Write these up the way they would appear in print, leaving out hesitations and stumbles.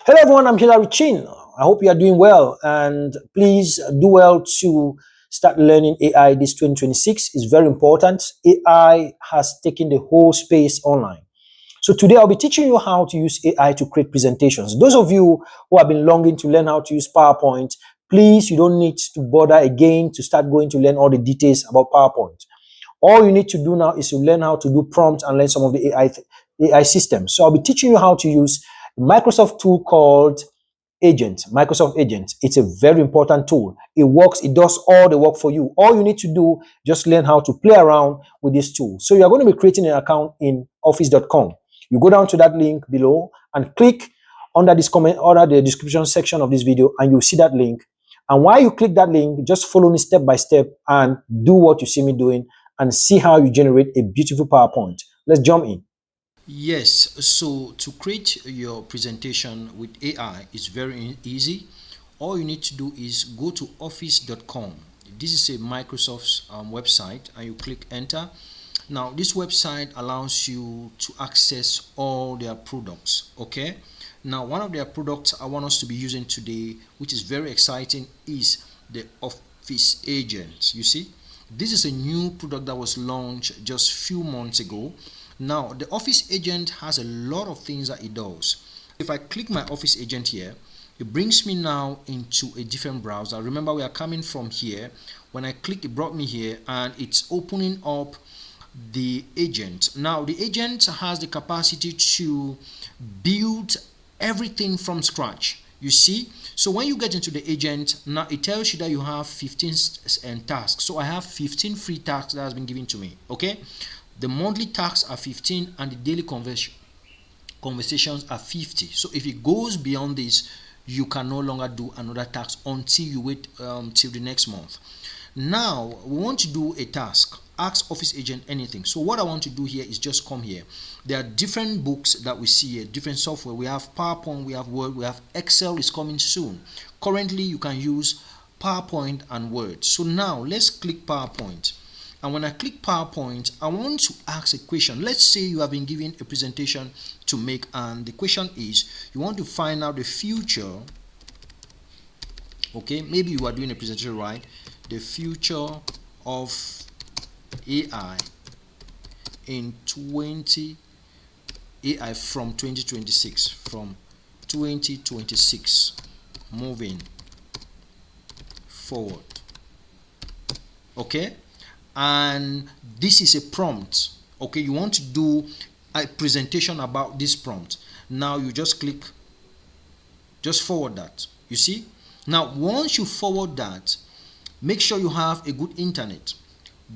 Hello everyone, I'm Hilary Chin. I hope you are doing well, and please do well to start learning AI this 2026. Is very important. AI has taken the whole space online. So today I'll be teaching you how to use AI to create presentations. Those of you who have been longing to learn how to use PowerPoint, please, you don't need to bother again to start going to learn all the details about PowerPoint. All you need to do now is to learn how to do prompts and learn some of the AI systems. So I'll be teaching you how to use a Microsoft tool called Agent, Microsoft Agent. It's a very important tool. It works, it does all the work for you. All you need to do, just learn how to play around with this tool. So you're going to be creating an account in office.com. You go down to that link below and click under this comment, under the description section of this video, and you'll see that link. And while you click that link, just follow me step by step and do what you see me doing and see how you generate a beautiful PowerPoint. Let's jump in. Yes, so to create your presentation with AI is very easy. All you need to do is go to office.com. This is a Microsoft's website, and you click enter. Now this website allows you to access all their products. Okay, now one of their products I want us to be using today, which is very exciting, is the Office Agent. You see, this is a new product that was launched just few months ago. Now the Office Agent has a lot of things that it does. If I click my Office Agent here, it brings me now into a different browser. Remember, we are coming from here. When I click, it brought me here, and it's opening up the agent. Now the agent has the capacity to build everything from scratch. You see, so when you get into the agent, now it tells you that you have 15 tasks. So I have 15 free tasks that has been given to me. Okay, the monthly tasks are 15 and the daily conversations are 50. So if it goes beyond this, you can no longer do another task until you wait till the next month. Now we want to do a task. Ask Office Agent anything. So what I want to do here is just come here. There are different books that we see here, different software. We have PowerPoint, we have Word, we have Excel is coming soon. Currently you can use PowerPoint and Word. So now let's click PowerPoint. And when I click PowerPoint, I want to ask a question. Let's say you have been given a presentation to make, and the question is you want to find out the future. Okay, maybe you are doing a presentation, right? The future of AI in AI from 2026 moving forward. Okay, and this is a prompt. Okay, you want to do a presentation about this prompt. Now you just click, just forward that. You see, now once you forward that, make sure you have a good internet.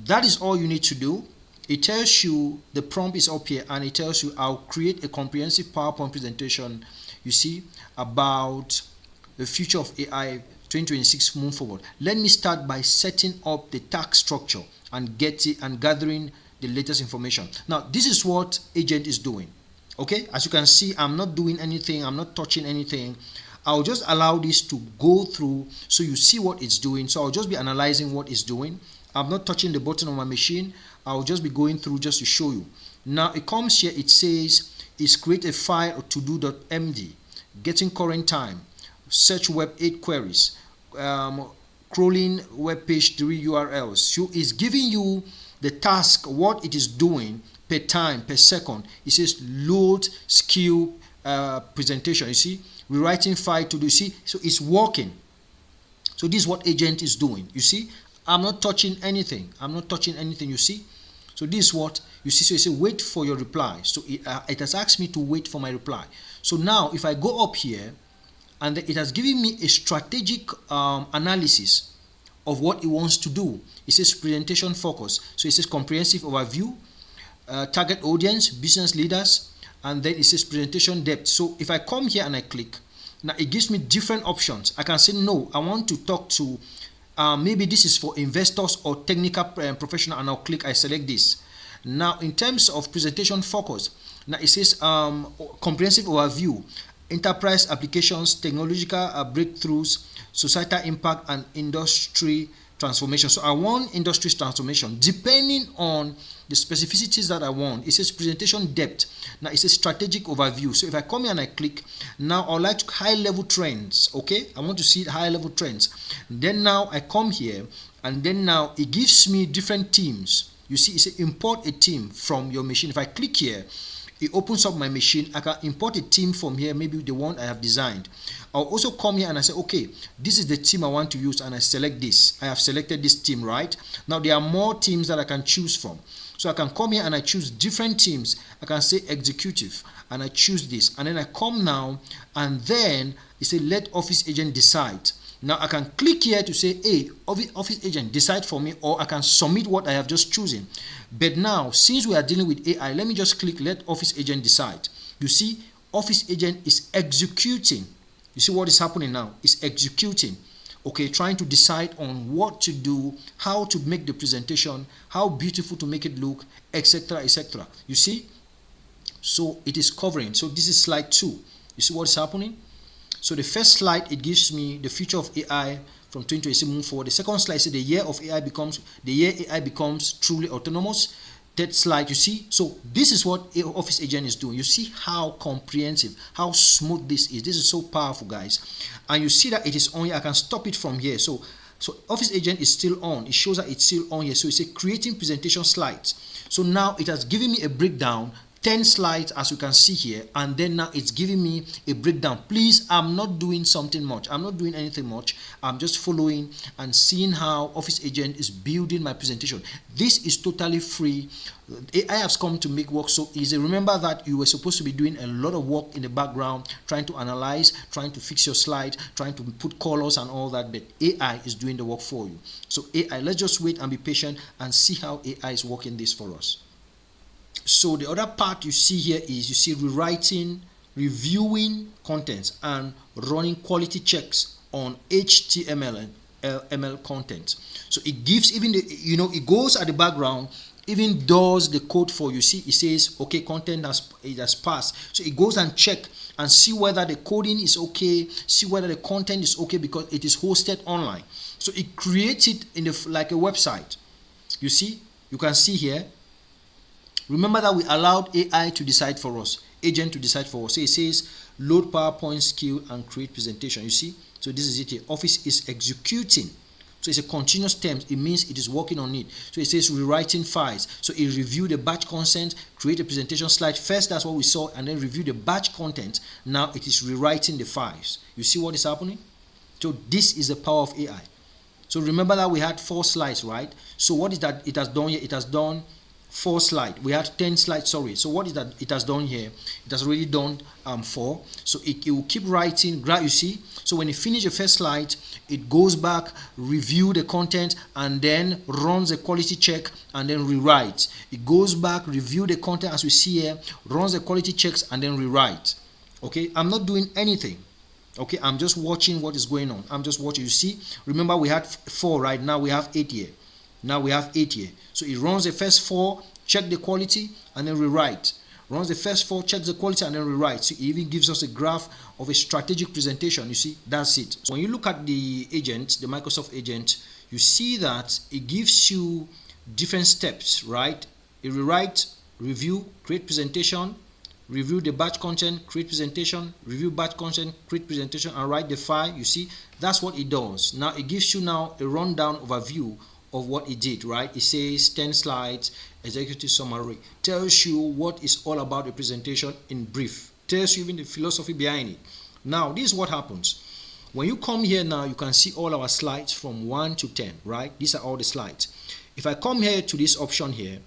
That is all you need to do. It tells you the prompt is up here, and it tells you I'll create a comprehensive PowerPoint presentation, you see, about the future of AI 2026 move forward. Let me start by setting up the task structure and gathering the latest information. Now this is what Agent is doing. Okay, as you can see, I'm not doing anything, I'm not touching anything. I'll just allow this to go through so you see what it's doing. So I'll just be analyzing what it's doing. I'm not touching the button on my machine. I'll just be going through just to show you. Now it comes here, it says is create a file to-do.md, getting current time, search web 8 queries, crawling web page 3 URLs. So it's giving you the task, what it is doing per time, per second. It says load skill presentation. You see, rewriting file to do. See, so it's working. So this is what Agent is doing. You see, I'm not touching anything. I'm not touching anything. You see, so this is what you see. So you say wait for your reply. So it has asked me to wait for my reply. So now if I go up here, and it has given me a strategic analysis of what it wants to do. It says presentation focus. So it says comprehensive overview, target audience, business leaders, and then it says presentation depth. So if I come here and I click, now it gives me different options. I can say no, I want to talk to maybe this is for investors or technical professional, and I'll click, I select this. Now in terms of presentation focus, now it says comprehensive overview, enterprise applications, technological breakthroughs, societal impact, and industry transformation. So I want industry transformation depending on the specificities that I want. It says presentation depth. Now it says strategic overview. So if I come here and I click, now I would like to high level trends. Okay, I want to see high level trends. Then now I come here, and then now it gives me different themes. You see, it says import a theme from your machine. If I click here, it opens up my machine. I can import a theme from here, maybe the one I have designed. I'll also come here and I say, okay, this is the theme I want to use, and I select this. I have selected this theme, right? Now there are more themes that I can choose from. So I can come here and I choose different themes. I can say executive, and I choose this, and then I come now, and then it says let office agent decide. Now I can click here to say, hey, office agent, decide for me, or I can submit what I have just chosen. But now, since we are dealing with AI, let me just click let office agent decide. You see, office agent is executing. You see what is happening now? It's executing. Okay, trying to decide on what to do, how to make the presentation, how beautiful to make it look, etc., etc. You see? So it is covering. So this is slide 2. You see what is happening? So the first slide, it gives me the future of AI from 2026 moving forward. The second slide says the year AI becomes truly autonomous. Third slide, you see. So this is what Office Agent is doing. You see how comprehensive, how smooth this is. This is so powerful, guys. And you see that it is on here. I can stop it from here. So Office Agent is still on. It shows that it's still on here. So it's creating presentation slides. So now it has given me a breakdown, 10 slides, as you can see here, and then now it's giving me a breakdown. Please, I'm not doing something much. I'm not doing anything much. I'm just following and seeing how Office Agent is building my presentation. This is totally free. AI has come to make work so easy. Remember that you were supposed to be doing a lot of work in the background, trying to analyze, trying to fix your slide, trying to put colors and all that, but AI is doing the work for you. So AI, let's just wait and be patient and see how AI is working this for us. So the other part you see here is, you see, rewriting, reviewing contents, and running quality checks on HTML and ML content. So it gives even the, it goes at the background, even does the code for you. See, it says, okay, content has passed. So it goes and check and see whether the coding is okay, see whether the content is okay, because it is hosted online. So it creates it in like a website. You see, you can see here. Remember that we allowed AI to decide for us, agent to decide for us. So it says load PowerPoint skill and create presentation. You see, so this is it here. Office is executing. So it's a continuous term. It means it is working on it. So it says rewriting files. So it reviewed the batch content, create a presentation slide. First, that's what we saw, and then review the batch content. Now it is rewriting the files. You see what is happening? So this is the power of AI. So remember that we had 4 slides, right? So what is that it has done here? It has done 4 slides. We had 10 slides, sorry. So what is that it has done here? It has already done 4. So it will keep writing, you see. So when you finish the first slide, it goes back, review the content, and then runs a quality check, and then rewrites. It goes back, review the content as we see here, runs the quality checks, and then rewrite. Okay, I'm not doing anything. Okay, I'm just watching what is going on. I'm just watching. You see, remember we had 4, right? Now we have 8 here. Now we have 8 here. So it runs the first 4, check the quality, and then rewrite. Runs the first 4, checks the quality, and then rewrite. So it even gives us a graph of a strategic presentation. You see, that's it. So when you look at the agent, the Microsoft agent, you see that it gives you different steps, right? It rewrite, review, create presentation, review the batch content, create presentation, review batch content, create presentation, and write the file. You see, that's what it does. Now it gives you now a rundown overview of what it did, right? It says 10 slides, executive summary, tells you what is all about the presentation in brief, tells you even the philosophy behind it. Now this is what happens when you come here. Now you can see all our slides from 1 to 10, right? These are all the slides. If I come here to this option here,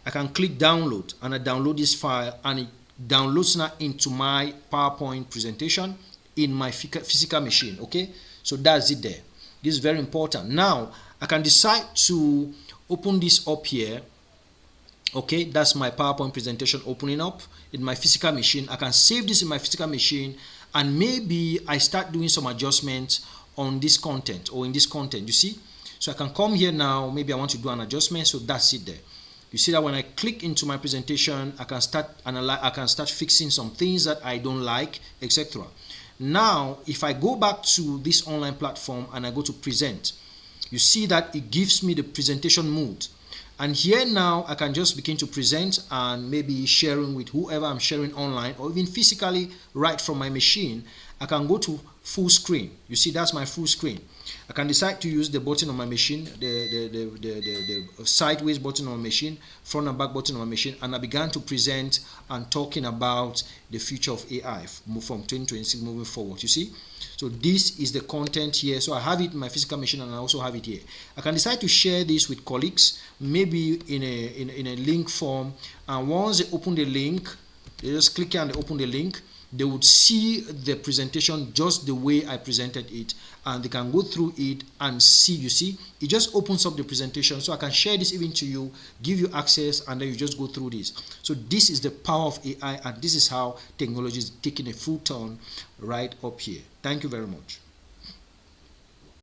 I can click download, and I download this file, and it downloads now into my PowerPoint presentation in my physical machine. Okay, so that's it there. This is very important. Now I can decide to open this up here. Okay, that's my PowerPoint presentation opening up in my physical machine. I can save this in my physical machine, and maybe I start doing some adjustments on this content or in this content. You see, so I can come here now. Maybe I want to do an adjustment. So that's it there. You see that when I click into my presentation, I can start fixing some things that I don't like, etc. Now, if I go back to this online platform and I go to present, You see that it gives me the presentation mode. And here now I can just begin to present and maybe sharing with whoever I'm sharing online, or even physically right from my machine. I can go to full screen. You see, that's my full screen. I can decide to use the button on my machine, the sideways button on my machine, front and back button on my machine, and I began to present and talking about the future of AI from 2026 moving forward. You see, so this is the content here. So I have it in my physical machine and I also have it here. I can decide to share this with colleagues, maybe in a link form, and once they open the link, they just click here and they open the link. They would see the presentation just the way I presented it, and they can go through it and see. You see, it just opens up the presentation, so I can share this even to you, give you access, and then you just go through this. So this is the power of AI, and this is how technology is taking a full turn right up here. Thank you very much.